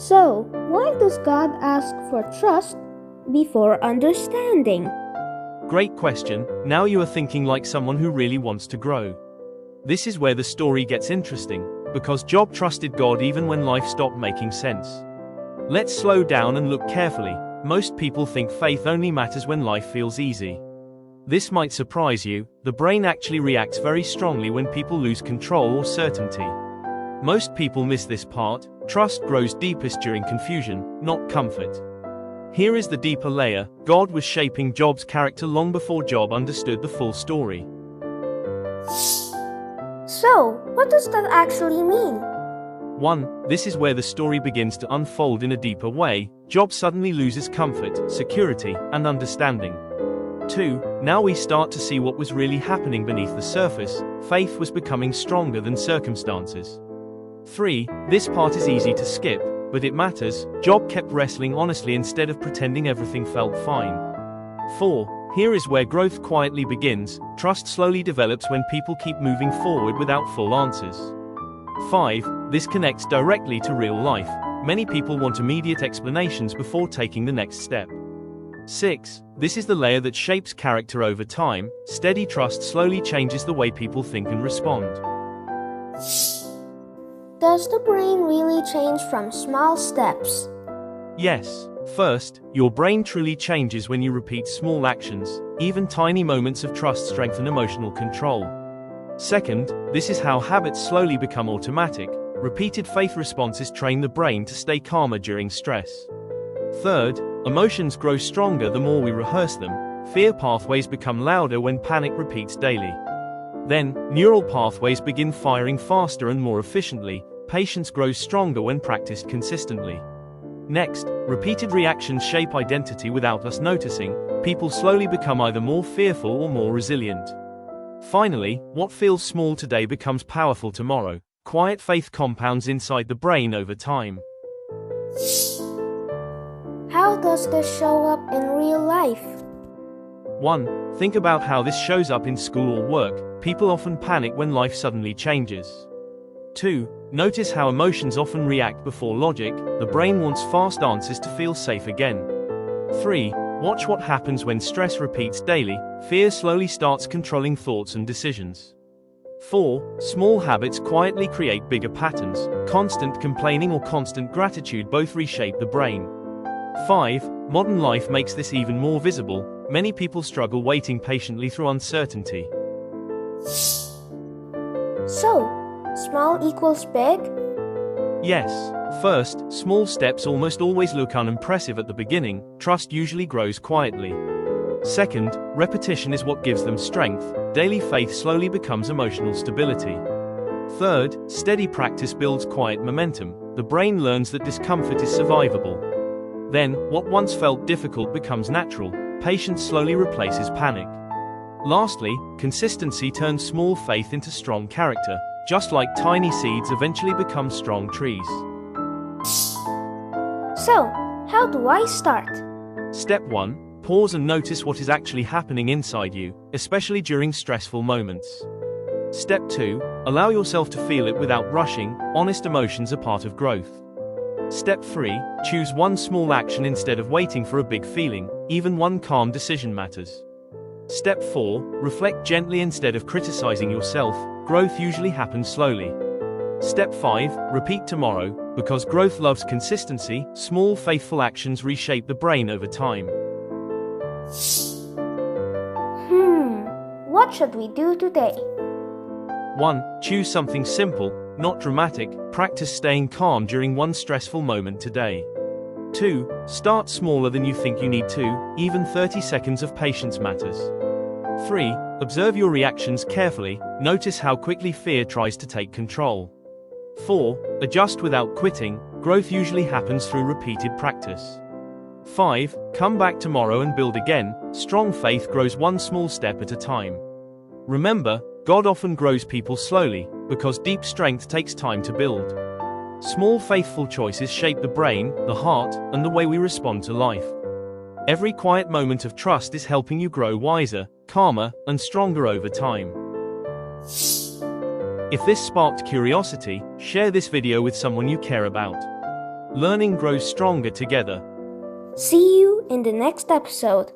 So, why does God ask for trust before understanding? Great question. Now you are thinking like someone who really wants to grow. This is where the story gets interesting, because Job trusted God even when life stopped making sense. Let's slow down and look carefully. Most people think faith only matters when life feels easy. This might surprise you. The brain actually reacts very strongly when people lose control or certainty. Most people miss this part. Trust grows deepest during confusion, not comfort. Here is the deeper layer. God was shaping Job's character long before Job understood the full story. So, what does that actually mean? 1. This is where the story begins to unfold in a deeper way. Job suddenly loses comfort, security, and understanding. 2. Now we start to see what was really happening beneath the surface. Faith was becoming stronger than circumstances. 3. This part is easy to skip, but it matters. Job kept wrestling honestly instead of pretending everything felt fine. 4. Here is where growth quietly begins. Trust slowly develops when people keep moving forward without full answers. 5. This connects directly to real life. Many people want immediate explanations before taking the next step. 6. This is the layer that shapes character over time. Steady trust slowly changes the way people think and respond. Does the brain really change from small steps? Yes. First, your brain truly changes when you repeat small actions. Even tiny moments of trust strengthen emotional control. Second, this is how habits slowly become automatic. Repeated faith responses train the brain to stay calmer during stress. Third, emotions grow stronger the more we rehearse them. Fear pathways become louder when panic repeats daily. Then, neural pathways begin firing faster and more efficiently. Patience grows stronger when practiced consistently. Next, repeated reactions shape identity without us noticing. People slowly become either more fearful or more resilient. Finally, what feels small today becomes powerful tomorrow. Quiet faith compounds inside the brain over time. How does this show up in real life? 1. Think about how this shows up in school or work. People often panic when life suddenly changes. 2. Notice how emotions often react before logic. The brain wants fast answers to feel safe again. 3. Watch what happens when stress repeats daily. Fear slowly starts controlling thoughts and decisions. 4. Small habits quietly create bigger patterns. Constant complaining or constant gratitude both reshape the brain. 5. Modern life makes this even more visible. Many people struggle waiting patiently through uncertainty. So, small equals big? Yes. First, small steps almost always look unimpressive at the beginning. Trust usually grows quietly. Second, repetition is what gives them strength. Daily faith slowly becomes emotional stability. Third, steady practice builds quiet momentum. The brain learns that discomfort is survivable. Then, what once felt difficult becomes natural. Patience slowly replaces panic. Lastly, consistency turns small faith into strong character. Just like tiny seeds eventually become strong trees. So, how do I start? Step 1. Pause and notice what is actually happening inside you, especially during stressful moments. Step 2. Allow yourself to feel it without rushing. Honest emotions are part of growth. Step 3. Choose one small action instead of waiting for a big feeling. Even one calm decision matters. Step 4. Reflect gently instead of criticizing yourself. Growth usually happens slowly. Step 5. Repeat tomorrow. Because growth loves consistency, small faithful actions reshape the brain over time. What should we do today? 1. Choose something simple, not dramatic. Practice staying calm during one stressful moment today. 2. Start smaller than you think you need to. Even 30 seconds of patience matters. 3. Observe your reactions carefully. Notice how quickly fear tries to take control. 4. Adjust without quitting. Growth usually happens through repeated practice. 5. Come back tomorrow and build again. Strong faith grows one small step at a time. Remember, God often grows people slowly, because deep strength takes time to build. Small faithful choices shape the brain, the heart, and the way we respond to life. Every quiet moment of trust is helping you grow wiser, calmer, and stronger over time. If this sparked curiosity, share this video with someone you care about. Learning grows stronger together. See you in the next episode.